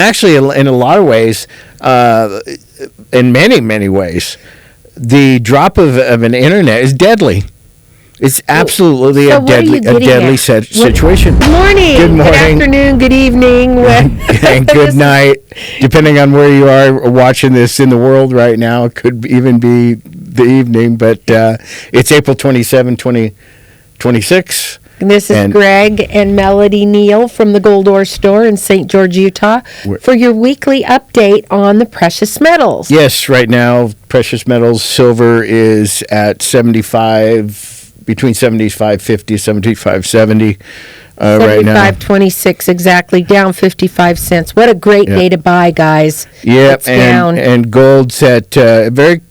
actually, in a lot of ways, in many, many ways, the drop of an internet is deadly. It's absolutely a deadly situation. Good morning. Good afternoon. Good evening. And good night, depending on where you are watching this in the world right now. It could even be the evening, but it's April 27, 2026. This is Greg and Melody Neal from the Gold Ore Store in St. George, Utah, for your weekly update on the precious metals. Yes, right now, precious metals, silver is at 75. Between 75.50, 75.70 right now. 75.26 exactly, down 55 cents. What a great day to buy, guys. Yep, and gold's at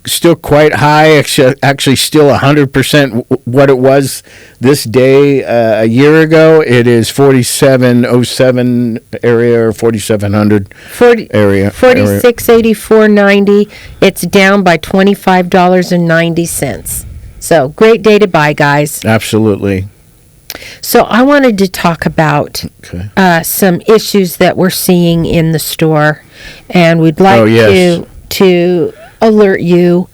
still quite high, actually still 100% what it was this day a year ago. It is 4707 area or 4700 area. 46.84.90. It's down by $25.90. So, great day to buy, guys. Absolutely. So, I wanted to talk about some issues that we're seeing in the store, and we'd like to alert you.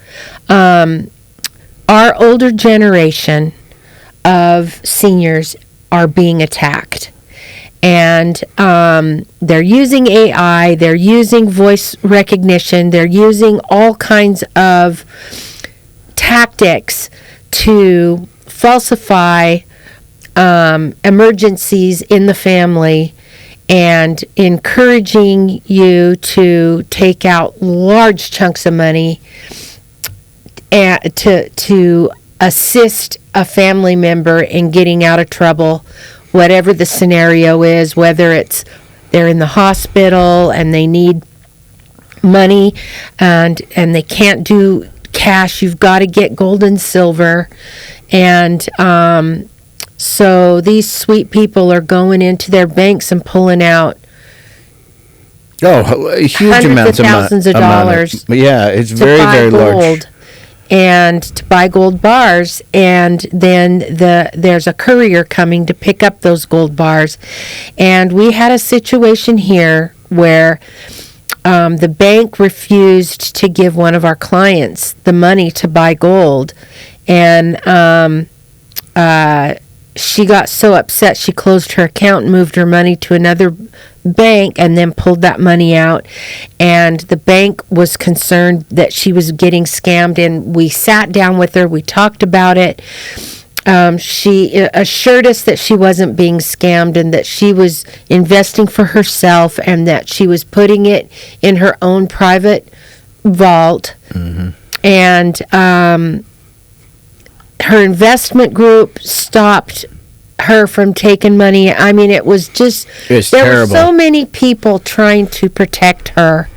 Our older generation of seniors are being attacked. And they're using AI, they're using voice recognition, they're using all kinds of tactics to falsify emergencies in the family and encouraging you to take out large chunks of money to assist a family member in getting out of trouble, whatever the scenario is, whether it's they're in the hospital and they need money and they can't do cash, you've got to get gold and silver. And so these sweet people are going into their banks and pulling out huge amounts of thousands of dollars. Yeah, it's very, very large. And to buy gold bars, and then there's a courier coming to pick up those gold bars. And we had a situation here where the bank refused to give one of our clients the money to buy gold, and she got so upset she closed her account and moved her money to another bank and then pulled that money out. And the bank was concerned that she was getting scammed, and we sat down with her, we talked about it. She assured us that she wasn't being scammed and that she was investing for herself and that she was putting it in her own private vault. Mm-hmm. And her investment group stopped her from taking money. I mean, it was just, there terrible. were so many people trying to protect her,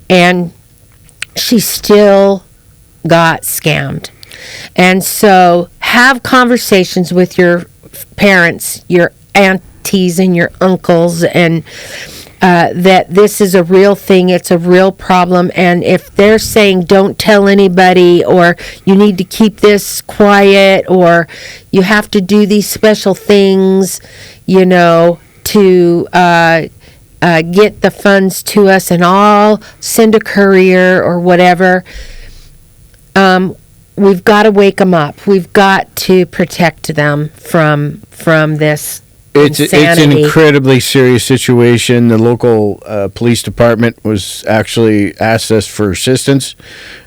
and she still got scammed. And so have conversations with your parents, your aunties and your uncles, and that this is a real thing, it's a real problem. And if they're saying don't tell anybody, or you need to keep this quiet, or you have to do these special things, to get the funds to us, and I'll send a courier or whatever, we've got to wake them up. We've got to protect them from this insanity. It's an incredibly serious situation. The local police department was actually asked us for assistance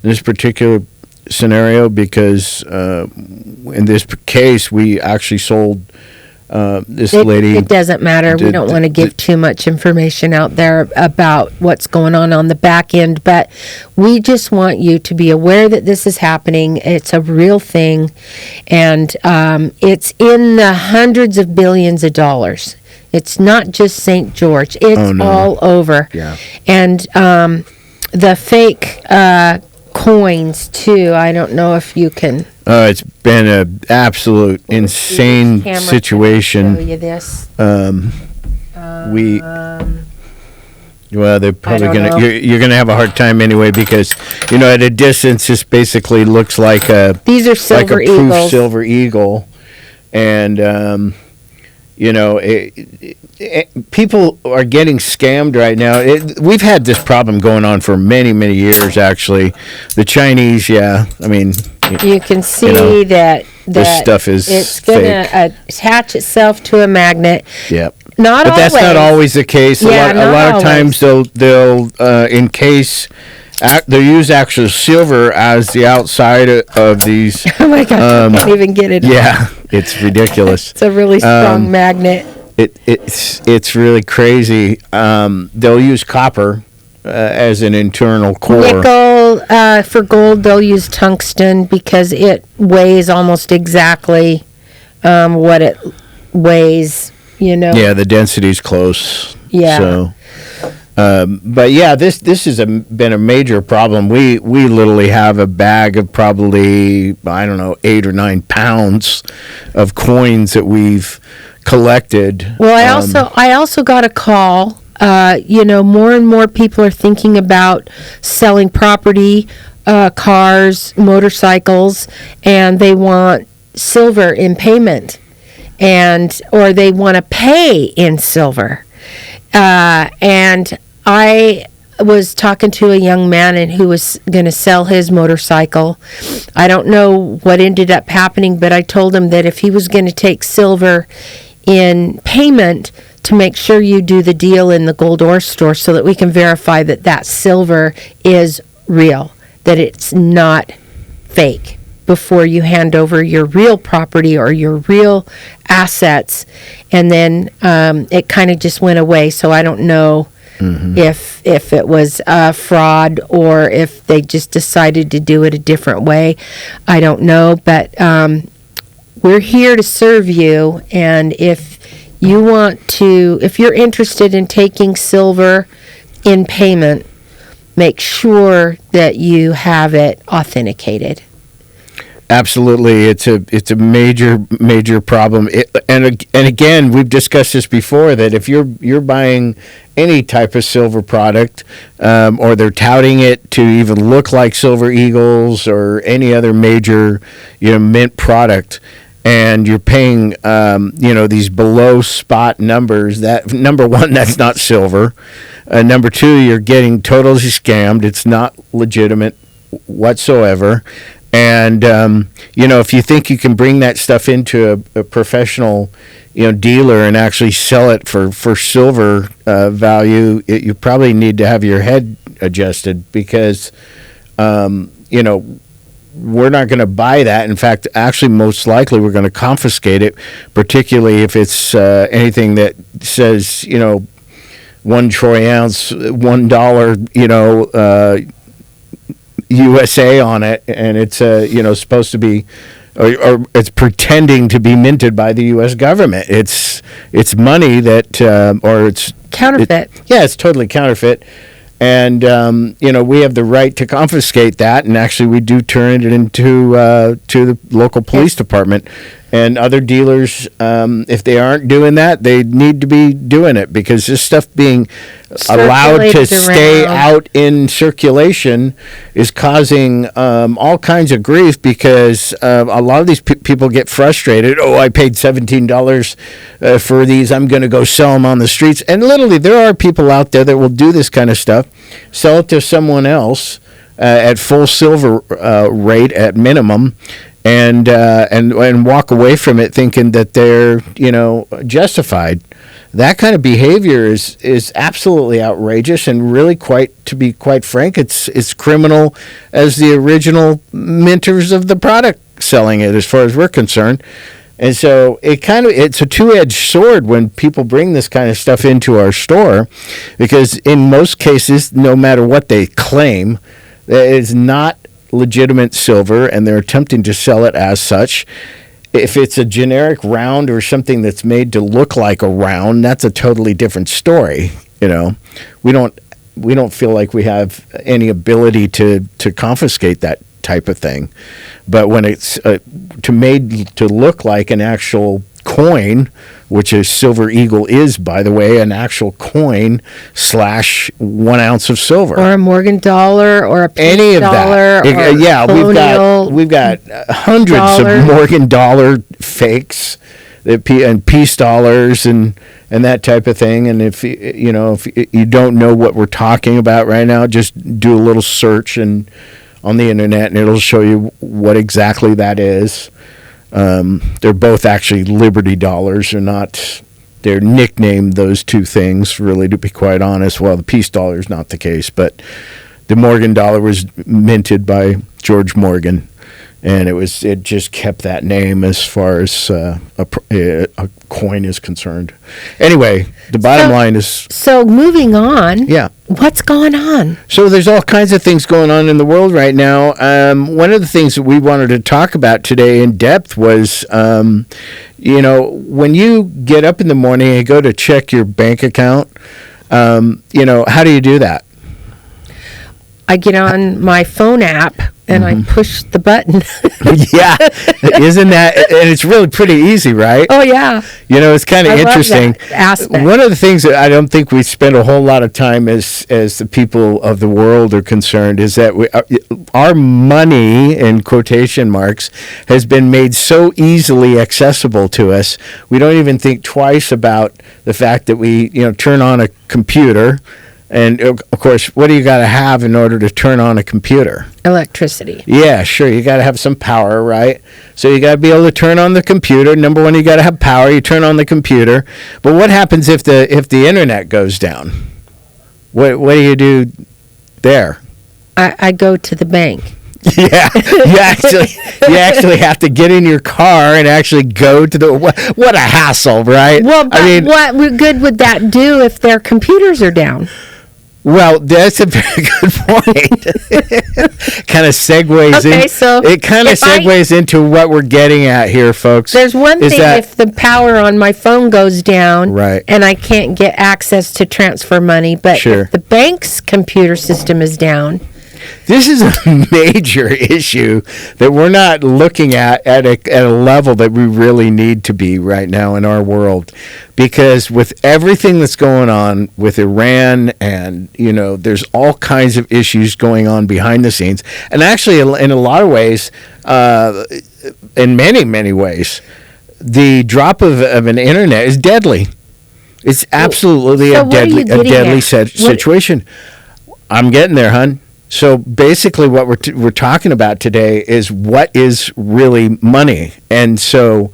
in this particular scenario because in this case we actually sold this lady. It doesn't matter. We don't want to give too much information out there about what's going on the back end, but we just want you to be aware that this is happening. It's a real thing, and it's in the hundreds of billions of dollars. It's not just St. George. It's all over. Yeah. And the fake coins too. I don't know if you can. It's been an absolute insane situation. Show you this. Well, they're probably gonna. You're gonna have a hard time anyway because at a distance, this basically looks like These are silver eagles. Proof silver eagle, and People are getting scammed right now. We've had this problem going on for many, many years, actually. The Chinese, yeah. I mean, you can see that this stuff is it's going to attach itself to a magnet. Yep. But that's not always the case. Yeah, a lot of times they'll encase. They use actual silver as the outside of these. Oh my God! I can't even get it. Yeah, it's ridiculous. It's a really strong magnet. It's really crazy. They'll use copper as an internal core. Nickel for gold. They'll use tungsten because it weighs almost exactly what it weighs. Yeah, the density's close. Yeah. So. But yeah, this has been a major problem. We literally have a bag of probably 8 or 9 pounds of coins that we've collected. Well, I also got a call. More and more people are thinking about selling property, cars, motorcycles, and they want silver in payment, or they want to pay in silver. And I was talking to a young man who was going to sell his motorcycle. I don't know what ended up happening, but I told him that if he was going to take silver in payment, to make sure you do the deal in the gold ore store so that we can verify that silver is real, that it's not fake, before you hand over your real property or your real assets. And then it kind of just went away. So I don't know if it was fraud or if they just decided to do it a different way. I don't know. But we're here to serve you. And if you're interested in taking silver in payment, make sure that you have it authenticated. Absolutely, it's a major problem. And again, we've discussed this before, that if you're buying any type of silver product, or they're touting it to even look like Silver Eagles or any other major mint product, and you're paying these below spot numbers, that number one, that's not silver. Number two, you're getting totally scammed. It's not legitimate whatsoever. And, if you think you can bring that stuff into a professional, dealer and actually sell it for silver value, you probably need to have your head adjusted, because, we're not going to buy that. In fact, actually, most likely we're going to confiscate it, particularly if it's anything that says, 1 troy ounce, $1, USA on it, and it's supposed to be, or it's pretending to be minted by the U.S. government. It's money that, or it's counterfeit. It's totally counterfeit, and we have the right to confiscate that, and actually we do turn it into to the local police department. And other dealers, if they aren't doing that, they need to be doing it, because this stuff being allowed to stay out in circulation is causing all kinds of grief, because a lot of these people get frustrated. Oh, I paid $17 for these. I'm going to go sell them on the streets. And literally, there are people out there that will do this kind of stuff, sell it to someone else at full silver rate at minimum, and walk away from it thinking that they're justified. That kind of behavior is absolutely outrageous, and really, to be quite frank, it's criminal as the original minters of the product selling it, as far as we're concerned. And so it's a two-edged sword when people bring this kind of stuff into our store, because in most cases, no matter what they claim, it is not legitimate silver, and they're attempting to sell it as such. If it's a generic round or something that's made to look like a round, that's a totally different story. We don't feel like we have any ability to confiscate that type of thing. But when it's made to look like an actual coin, which a Silver Eagle is, by the way, an actual coin / 1 ounce of silver, or a Morgan dollar, or a penny dollar, that. We've got hundreds of Morgan dollar fakes and peace dollars and that type of thing. And if you don't know what we're talking about right now, just do a little search on the internet, and it'll show you what exactly that is. They're both actually Liberty dollars, or not. They're nicknamed those two things, really, to be quite honest. Well, the peace dollar is not the case, but the Morgan dollar was minted by George Morgan, and it just kept that name as far as a coin is concerned. Anyway, the bottom line is... So moving on. Yeah. What's going on? So there's all kinds of things going on in the world right now. One of the things that we wanted to talk about today in depth was, when you get up in the morning and go to check your bank account, how do you do that? I get on my phone app and I push the button. Yeah, isn't that? And it's really pretty easy, right? Oh yeah. It's kind of interesting. Love that aspect. One of the things that I don't think we spend a whole lot of time as the people of the world are concerned is that our money, in quotation marks, has been made so easily accessible to us. We don't even think twice about the fact that we turn on a computer. And, of course, what do you got to have in order to turn on a computer? Electricity. Yeah, sure. You got to have some power, right? So you got to be able to turn on the computer. Number one, you got to have power. You turn on the computer. But what happens if the internet goes down? What do you do there? I go to the bank. Yeah, you actually have to get in your car and actually go to the... What a hassle, right? Well, but what good would that do if their computers are down? Well, that's a very good point. Kind of segues into what we're getting at here, folks. There's one thing if the power on my phone goes down, right, and I can't get access to transfer money, but if the bank's computer system is down... This is a major issue that we're not looking at a level that we really need to be right now in our world, because with everything that's going on with Iran and, there's all kinds of issues going on behind the scenes. And actually, in a lot of ways, in many, many ways, the drop of an internet is deadly. It's absolutely a deadly situation. I'm getting there, hon. So basically what we're talking about today is what is really money. And so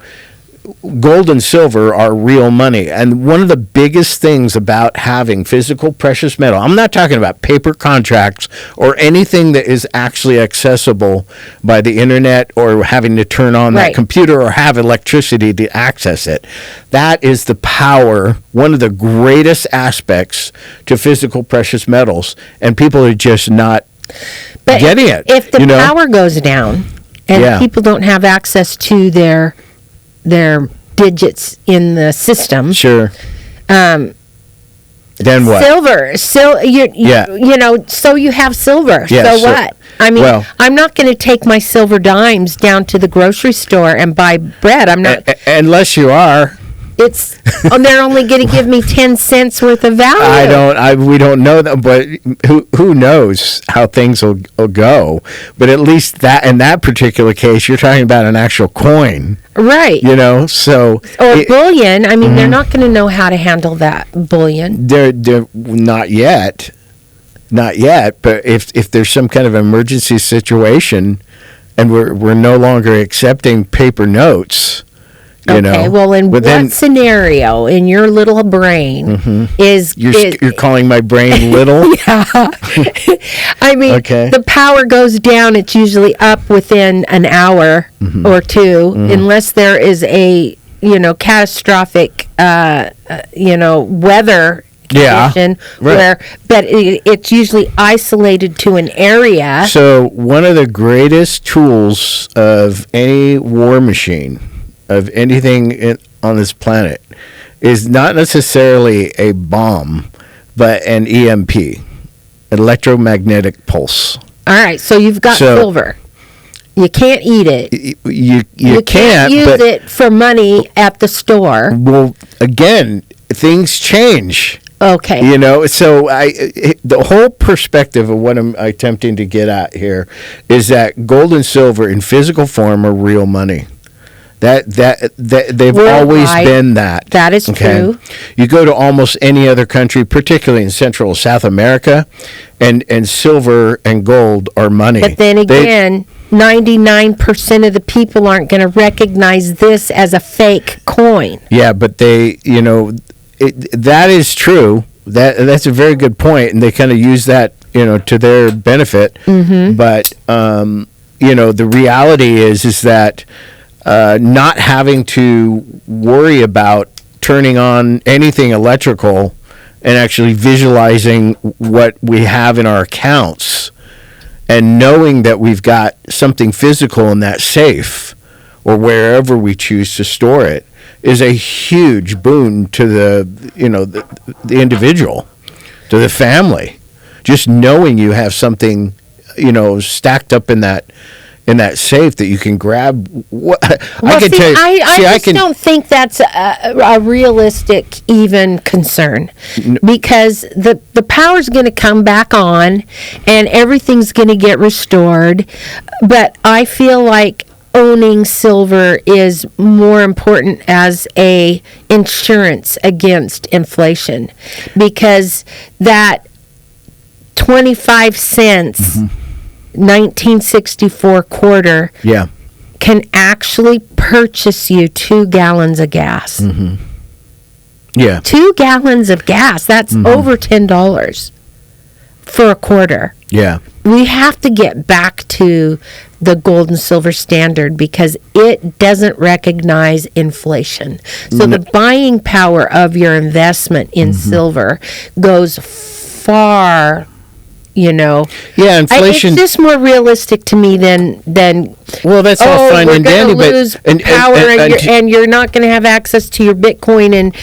gold and silver are real money. And one of the biggest things about having physical precious metal, I'm not talking about paper contracts or anything that is actually accessible by the internet or having to turn on that computer or have electricity to access it. That is the power, one of the greatest aspects to physical precious metals. And people are just not getting it. If the power goes down and people don't have access to their digits in the system. Sure. Then what? Silver. So you have silver. Yeah, so what? I mean, I'm not going to take my silver dimes down to the grocery store and buy bread. I'm not. Unless you are. They're only going to give me 10 cents worth of value. We don't know that, but who knows how things will go. But at least that in that particular case, you're talking about an actual coin. Right. So. Or bullion. I mean, they're not going to know how to handle that bullion. They're not yet. Not yet. But if there's some kind of emergency situation and we're no longer accepting paper notes. Okay, well, in what scenario in your little brain is... You're calling my brain little? Yeah. I mean, the power goes down, it's usually up within an hour or two, unless there is a, catastrophic, weather condition but it's usually isolated to an area. So one of the greatest tools of any war machine, of anything on this planet, is not necessarily a bomb, but an EMP, electromagnetic pulse. All right, so you've got silver. You can't eat it. You can't use it for money at the store. Well, again, things change. Okay. So the whole perspective of what I'm attempting to get at here is that gold and silver in physical form are real money. That they've always Worldwide. been that. That is true. You go to almost any other country, particularly in Central or South America, and silver and gold are money. But then again, 99% of the people aren't going to recognize this as a fake coin. Yeah, but they, that is true. That's a very good point, and they kind of use that, to their benefit. Mm-hmm. But the reality is that not having to worry about turning on anything electrical and actually visualizing what we have in our accounts and knowing that we've got something physical in that safe or wherever we choose to store it is a huge boon to the individual, to the family. Just knowing you have something, stacked up in that safe that you can grab. I don't think that's a realistic even concern, because the power's going to come back on and everything's going to get restored. But I feel like owning silver is more important as a insurance against inflation, because that 25 cents 1964 quarter can actually purchase you 2 gallons of gas. 2 gallons of gas, that's over $10 for a quarter. We have to get back to the gold and silver standard because it doesn't recognize inflation. So the buying power of your investment in silver goes far, inflation. It's just more realistic to me than well, that's all fine and dandy, but lose power and you're not going to have access to your Bitcoin, and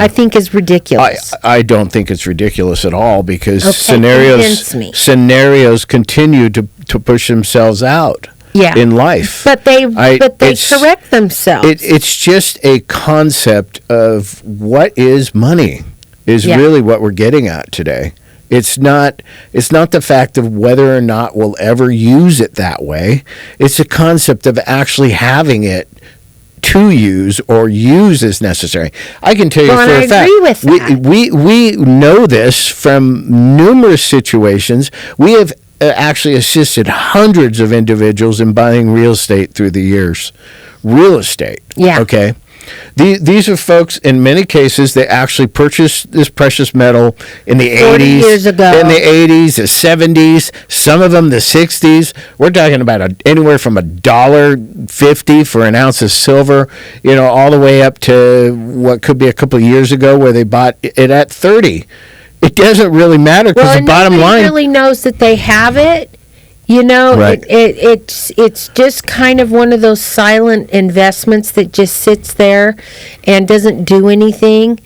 I think is ridiculous. I don't think it's ridiculous at all, because convince me. scenarios continue to push themselves out in life. But they correct themselves. It's just a concept of what is money is really what we're getting at today. It's not the fact of whether or not we'll ever use it that way. It's a concept of actually having it to use or use as necessary. I can tell you for a fact. I agree with that. We know this from numerous situations. We have actually assisted hundreds of individuals in buying real estate through the years. Real estate. Yeah. Okay. These are folks, in many cases, they actually purchased this precious metal in the 40 80s. years ago. In the 80s, the 70s, some of them the 60s. We're talking about anywhere from $1.50 for an ounce of silver, all the way up to what could be a couple of years ago where they bought it at 30. It doesn't really matter, because the bottom line really knows that they have it. Right. It's just kind of one of those silent investments that just sits there and doesn't do anything.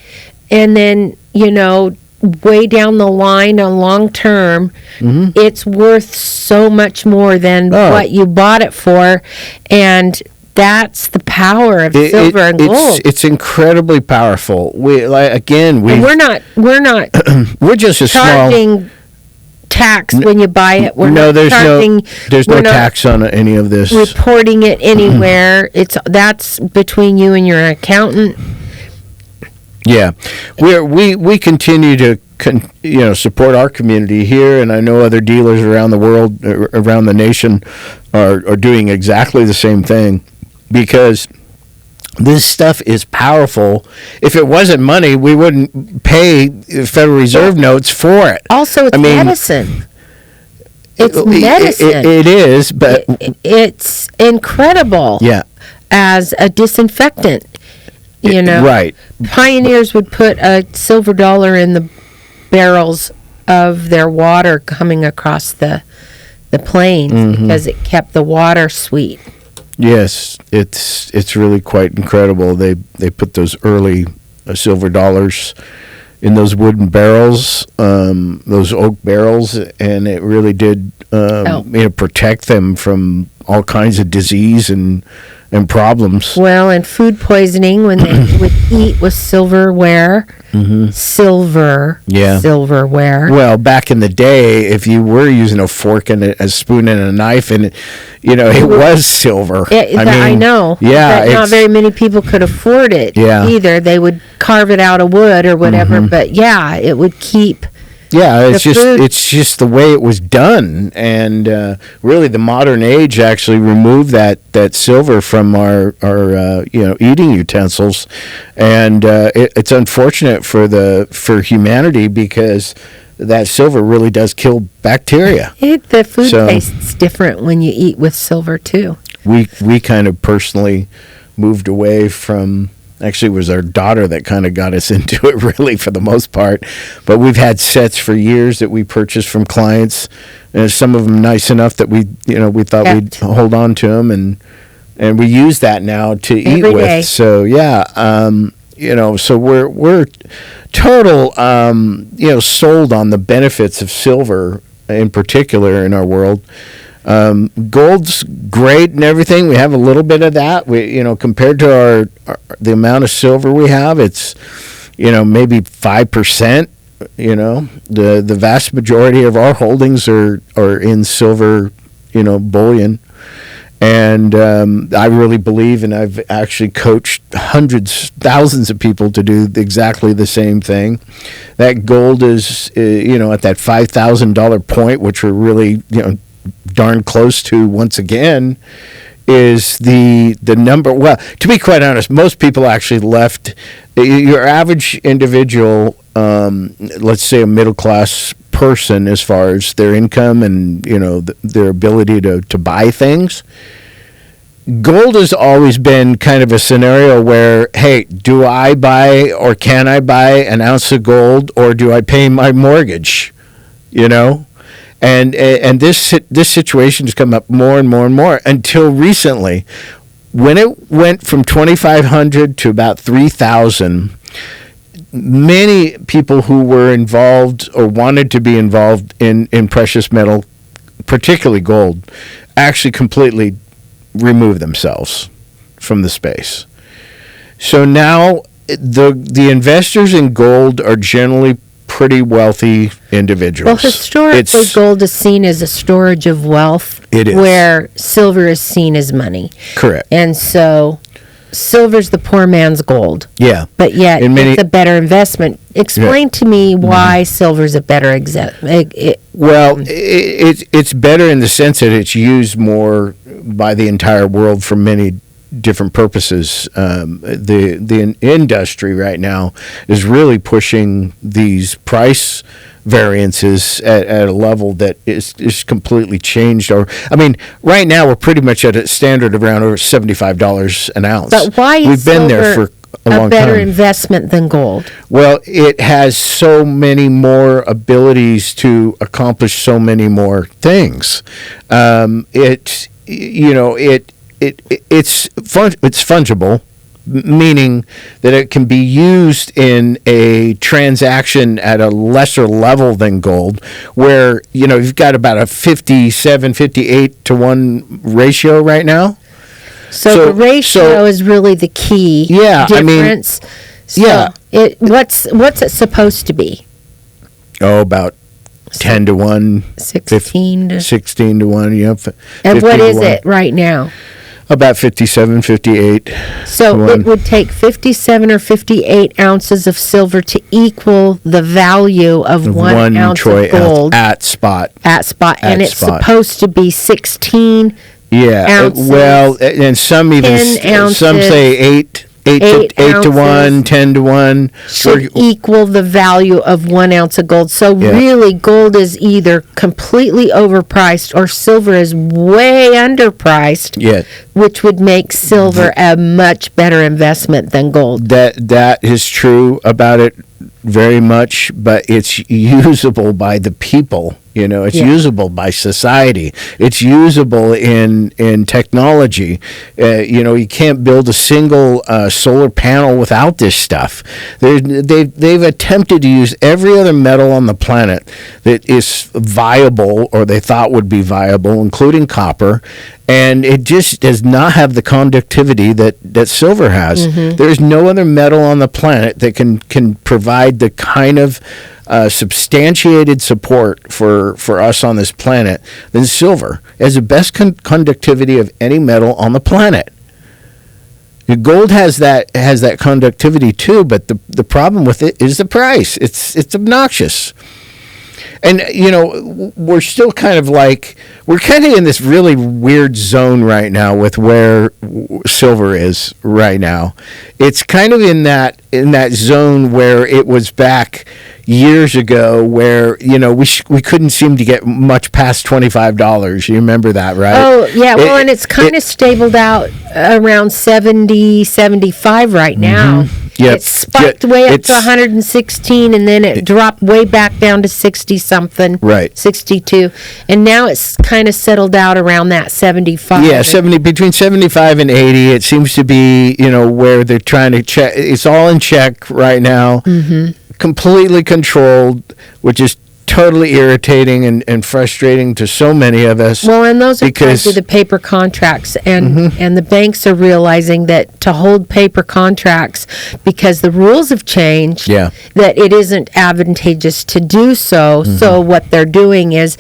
And then, way down the line on long term, it's worth so much more than what you bought it for. And that's the power of silver and gold. It's incredibly powerful. We're not we're just a charging tax when you buy it. There's no tax on any of this. Reporting it anywhere. That's between you and your accountant. Yeah, we continue to support our community here, and I know other dealers around the world, around the nation, are doing exactly the same thing, because this stuff is powerful. If it wasn't money, we wouldn't pay Federal Reserve notes for it. Also, it's medicine. It's medicine. It is, but it's incredible. Yeah. As a disinfectant, right. Pioneers would put a silver dollar in the barrels of their water coming across the plains because it kept the water sweet. Yes, it's really quite incredible. They put those early silver dollars in those wooden barrels, those oak barrels, and it really did protect them from all kinds of disease and and problems. Well, and food poisoning when they would eat with silverware. Silverware. Well, back in the day, if you were using a fork and a spoon and a knife, and it was silver. I know. Yeah, but not very many people could afford it either. They would carve it out of wood or whatever. But yeah, it would keep. Yeah, it's just the way it was done, and really the modern age actually removed that silver from our eating utensils, and it's unfortunate for humanity because that silver really does kill bacteria. The food tastes different when you eat with silver too. We kind of personally moved away from. Actually, it was our daughter that kind of got us into it, really, for the most part. But we've had sets for years that we purchased from clients, and some of them nice enough that we thought we'd hold on to them, and we use that now to eat with. Day. So yeah, so we're total sold on the benefits of silver in particular in our world. Gold's great and everything. We have a little bit of that. We, compared to the amount of silver we have, it's, maybe 5%. The vast majority of our holdings are in silver, bullion. And I really believe, and I've actually coached thousands of people to do exactly the same thing. That gold is, at that $5,000 point, which we're really, darn close to once again, is the number. Well, to be quite honest, most people actually left. Your average individual, let's say a middle class person, as far as their income and their ability to buy things. Gold has always been kind of a scenario where, hey, do I buy or can I buy an ounce of gold, or do I pay my mortgage? And this situation has come up more and more and more until recently, when it went from 2,500 to about 3,000. Many people who were involved or wanted to be involved in precious metal, particularly gold, actually completely removed themselves from the space. So now the investors in gold are generally pretty wealthy individuals. Well, historically, gold is seen as a storage of wealth. It is. Where silver is seen as money. Correct. And so silver's the poor man's gold. Yeah. But yet it's a better investment. Explain to me why silver's a better Well, it's better in the sense that it's used more by the entire world for many different purposes. The industry right now is really pushing these price variances at a level that is completely changed. Right now we're pretty much at a standard of around over $75 an ounce. But why is we've been there for a long better time. Investment than gold? Well, it has so many more abilities to accomplish so many more things. It's fungible, meaning that it can be used in a transaction at a lesser level than gold, where you've got about a 58 to 1 ratio right now. So the ratio is really the key difference. What's it supposed to be? About 10 to 1, 16 to 1. And what is it right now? About 57, 58. So it would take 57 or 58 ounces of silver to equal the value of one ounce of gold at spot. And it's supposed to be 16 ounces. Well, and some say 8 to 1, 10 to 1. Should equal the value of 1 ounce of gold. So really, gold is either completely overpriced or silver is way underpriced, which would make silver a much better investment than gold. That is true about it. very much, but it's usable by the people. It's usable by society. It's usable in technology. You can't build a single solar panel without this stuff. They've attempted to use every other metal on the planet that is viable, or they thought would be viable, including copper, and it just does not have the conductivity that silver has. There's no other metal on the planet that can provide the kind of substantiated support for us on this planet than silver. It has the best conductivity of any metal on the planet. Gold has that conductivity too, but the problem with it is the price. It's obnoxious. And, we're still kind of in this really weird zone right now with where silver is right now. It's kind of in that zone where it was back years ago, where we couldn't seem to get much past $25. You remember that, right? Oh yeah, and it's kind of stabled out around 70, 75 right now. Yep. It spiked way up to 116, and then it dropped way back down to 60 something, right? 62, and now it's kind of settled out around that 75. Yeah, between 75 and 80. It seems to be where they're trying to check. It's all in check right now. Completely controlled, which is totally irritating and frustrating to so many of us. Well, and those are tied to the paper contracts, and the banks are realizing that to hold paper contracts, because the rules have changed, that it isn't advantageous to do so. So what they're doing is,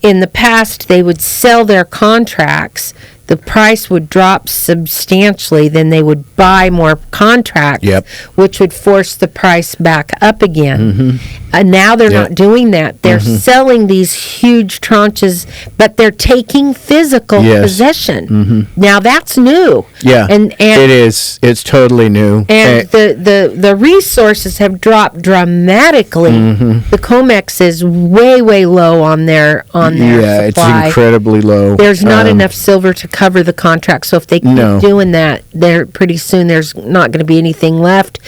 in the past, they would sell their contracts. The price would drop substantially, then they would buy more contracts, which would force the price back up again. And now they're not doing that. They're selling these huge tranches, but they're taking physical possession. Now that's new. Yeah, and it is. It's totally new. And the resources have dropped dramatically. The COMEX is way low on their supply. It's incredibly low. There's not enough silver to cover the contract. So if they keep doing that, pretty soon there's not going to be anything left.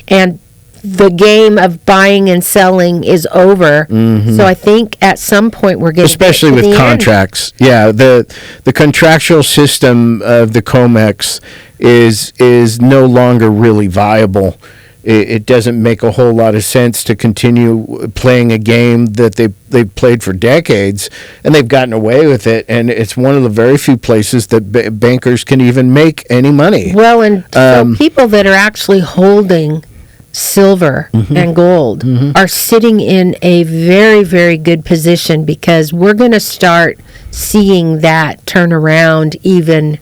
And the game of buying and selling is over. So I think at some point we're going to especially get to with the contracts. End. Yeah, the contractual system of the COMEX is no longer really viable. It doesn't make a whole lot of sense to continue playing a game that they've played for decades, and they've gotten away with it. And it's one of the very few places that bankers can even make any money. Well, and so people that are actually holding silver and gold are sitting in a very, very good position, because we're going to start seeing that turn around even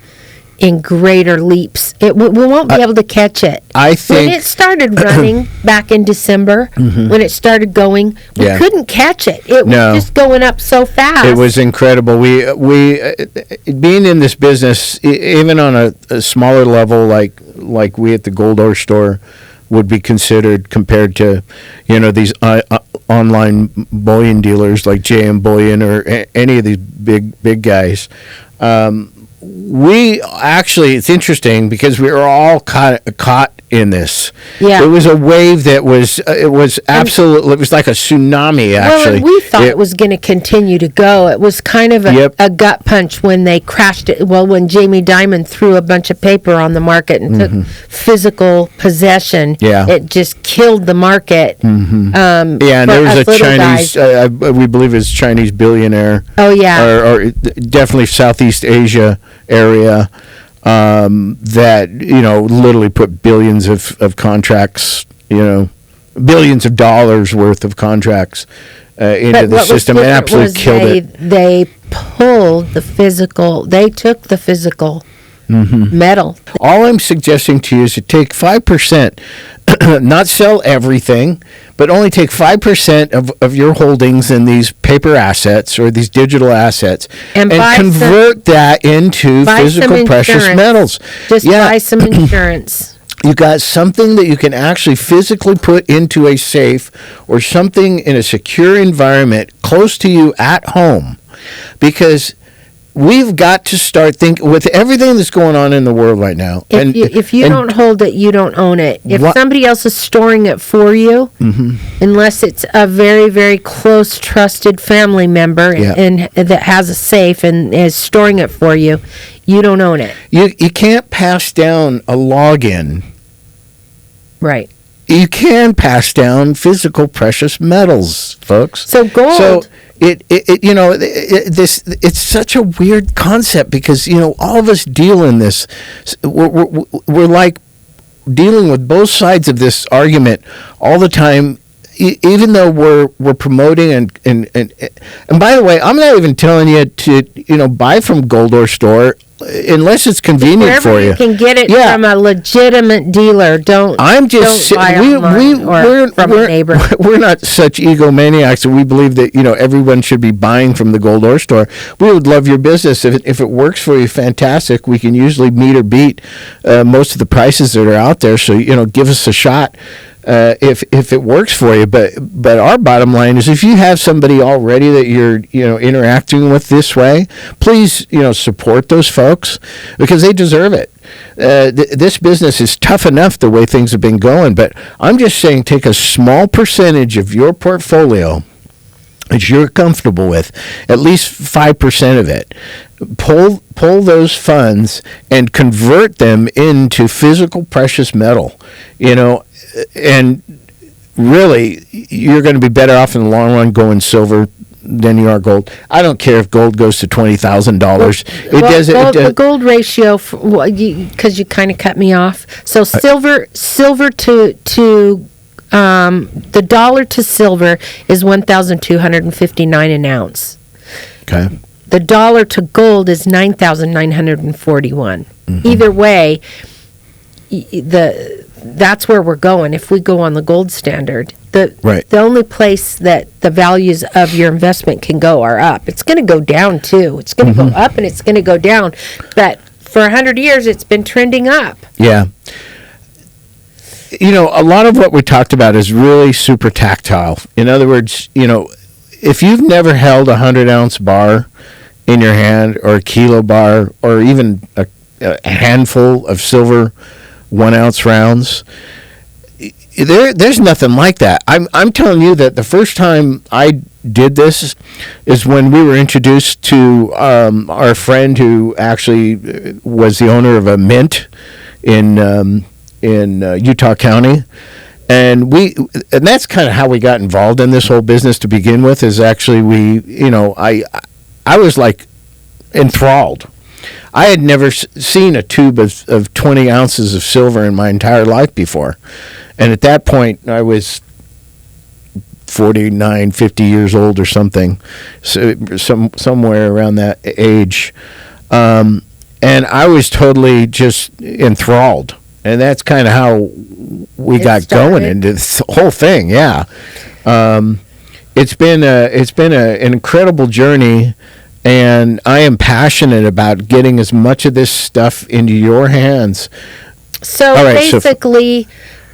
in greater leaps. We won't be able to catch it. I think when it started running back in December, when it started going, we couldn't catch it. It was just going up so fast. It was incredible. We being in this business, even on a smaller level, like we at the Gold Ore Store would be considered, compared to these online bullion dealers like JM Bullion or any of these big guys. We actually, it's interesting because we were all caught in this. Yeah. It was a wave that was, it was absolutely, it was like a tsunami, actually. Well, and we thought it was going to continue to go. It was kind of a gut punch when they crashed it. Well, when Jamie Dimon threw a bunch of paper on the market and took physical possession, it just killed the market. And there was a Chinese, we believe it's Chinese billionaire. Oh, yeah. Or definitely Southeast Asia area. That literally put billions of contracts, billions of dollars worth of contracts into the system, and absolutely killed it. They pulled the physical. They took the physical metal. All I'm suggesting to you is to take 5%, not sell everything, but only take 5% of your holdings in these paper assets or these digital assets and convert that into physical precious metals. Just buy some insurance. You got something that you can actually physically put into a safe or something in a secure environment close to you at home, because we've got to start thinking with everything that's going on in the world right now. If you don't hold it, you don't own it. If somebody else is storing it for you, unless it's a very, very close, trusted family member and that has a safe and is storing it for you, you don't own it. You can't pass down a login. Right. You can pass down physical precious metals, folks. So gold. So it's such a weird concept because all of us deal in this. We're like dealing with both sides of this argument all the time. Even though we're promoting and by the way, I'm not even telling you to buy from Gold or Store unless it's convenient for you. You can get it from a legitimate dealer. Don't buy online or from a neighbor. We're not such egomaniacs that we believe that everyone should be buying from the Gold or Store. We would love your business if it works for you. Fantastic. We can usually meet or beat most of the prices that are out there. So give us a shot. If it works for you, but our bottom line is if you have somebody already that you're interacting with this way, please support those folks because they deserve it. This business is tough enough the way things have been going, but I'm just saying take a small percentage of your portfolio that you're comfortable with, at least 5% of it. Pull those funds and convert them into physical precious metal. And really, you're going to be better off in the long run going silver than you are gold. I don't care if gold goes to $20,000. The gold ratio, because you kind of cut me off. So silver to the dollar to silver is 1,259 an ounce. Okay. The dollar to gold is 9,941. Either way, that's where we're going. If we go on the gold standard, the only place that the values of your investment can go are up. It's going to go down too. It's going to go up and it's going to go down. But for 100 years, it's been trending up. Yeah. A lot of what we talked about is really super tactile. In other words, if you've never held a 100-ounce bar in your hand or a kilo bar or even a handful of silver 1-ounce rounds, there's nothing like that. I'm telling you that the first time I did this is when we were introduced to our friend who actually was the owner of a mint in Utah County, and that's kind of how we got involved in this whole business to begin with. Is actually I was like enthralled. I had never seen a tube of 20 ounces of silver in my entire life before. And at that point, I was 49, 50 years old or something, so somewhere around that age. And I was totally just enthralled. And that's kind of how we got going into this whole thing, yeah. It's been an incredible journey. And I am passionate about getting as much of this stuff into your hands. So basically,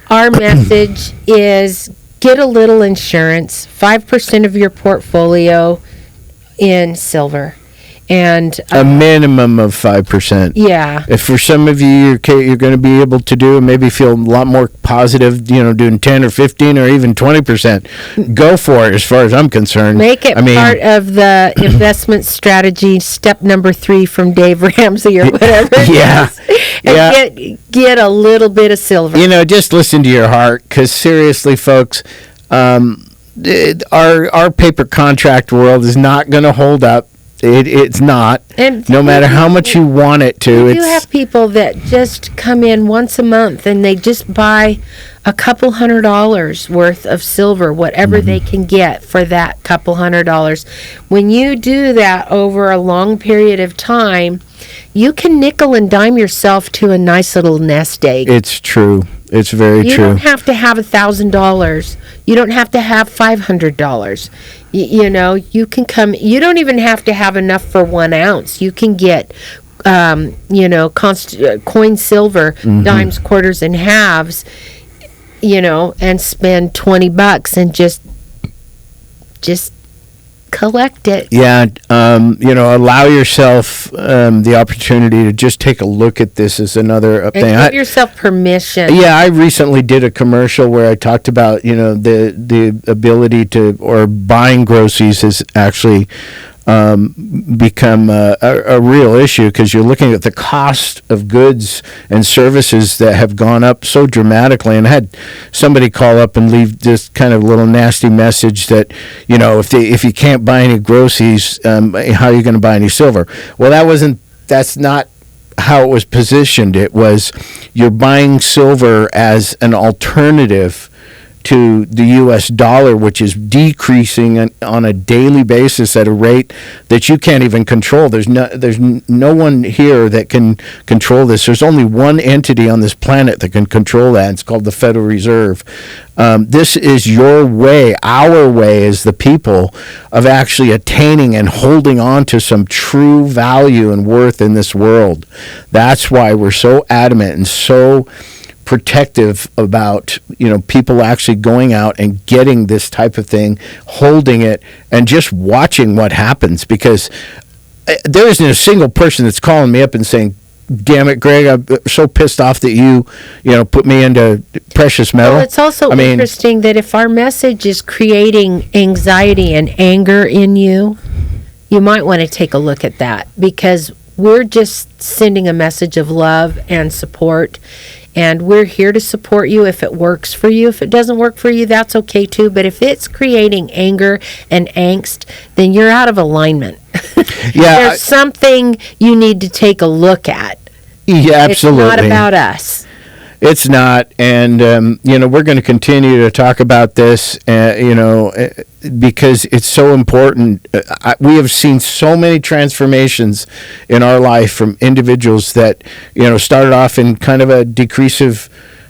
our message is get a little insurance, 5% of your portfolio in silver. And a minimum of 5%. Yeah. If for some of you you're going to be able to do and maybe feel a lot more positive, doing 10 or 15 or even 20%, go for it. As far as I'm concerned, make it part of the investment strategy. Step number 3 from Dave Ramsey or whatever. Yeah. And get a little bit of silver. Just listen to your heart, because seriously, folks, our paper contract world is not going to hold up. It's not. And no matter how much you want it to. You have people that just come in once a month and they just buy a couple $100 worth of silver, whatever they can get for that couple $100. When you do that over a long period of time, you can nickel and dime yourself to a nice little nest egg. It's true. It's very true. You don't have to have $1,000. You don't have to have $500. You can come. You don't even have to have enough for 1 ounce. You can get, coin silver, dimes, quarters, and halves, and spend $20 and just collect it. Yeah, allow yourself the opportunity to just take a look at this as another thing. And give yourself permission. Yeah, I recently did a commercial where I talked about, the ability to, or buying groceries has actually become a real issue, because you're looking at the cost of goods and services that have gone up so dramatically. And I had somebody call up and leave this kind of little nasty message that, if you can't buy any groceries, how are you going to buy any silver? Well, that's not how it was positioned. It was, you're buying silver as an alternative to the U.S. dollar, which is decreasing on a daily basis at a rate that you can't even control. There's no one here that can control this. There's only one entity on this planet that can control that, and it's called the Federal Reserve. This is your way, our way as the people, of actually attaining and holding on to some true value and worth in this world. That's why we're so adamant and so protective about people actually going out and getting this type of thing, holding it, and just watching what happens. Because there isn't a single person that's calling me up and saying, "Damn it, Greg, I'm so pissed off that you put me into precious metal." Well, it's also interesting that if our message is creating anxiety and anger in you, you might want to take a look at that, because we're just sending a message of love and support. And we're here to support you if it works for you. If it doesn't work for you, that's okay too. But if it's creating anger and angst, then you're out of alignment. Yeah, There's something you need to take a look at. Yeah, absolutely. It's not about us. It's not, and we're going to continue to talk about this, because it's so important. We have seen so many transformations in our life from individuals that started off in kind of a decreasive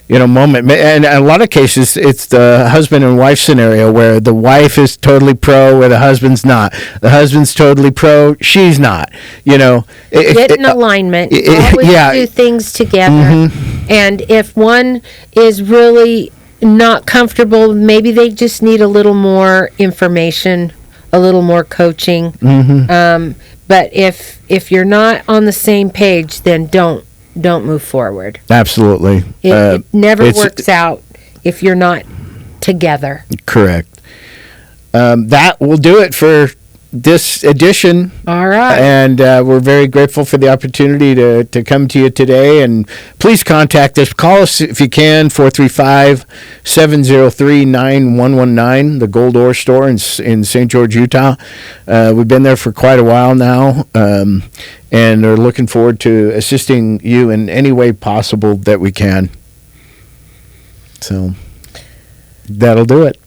moment, and in a lot of cases it's the husband and wife scenario, where the wife is totally pro, where the husband's not. The husband's totally pro, she's not. Get in alignment. Always do things together. Mm-hmm. And if one is really not comfortable, maybe they just need a little more information, a little more coaching. Mm-hmm. But if you're not on the same page, then don't move forward. Absolutely. It never works out if you're not together. Correct. That will do it for this edition. All right. And we're very grateful for the opportunity to come to you today. And please contact us. Call us if you can, 435-703-9119, the Gold Ore Store in St. George, Utah. We've been there for quite a while now, and are looking forward to assisting you in any way possible that we can. So that'll do it.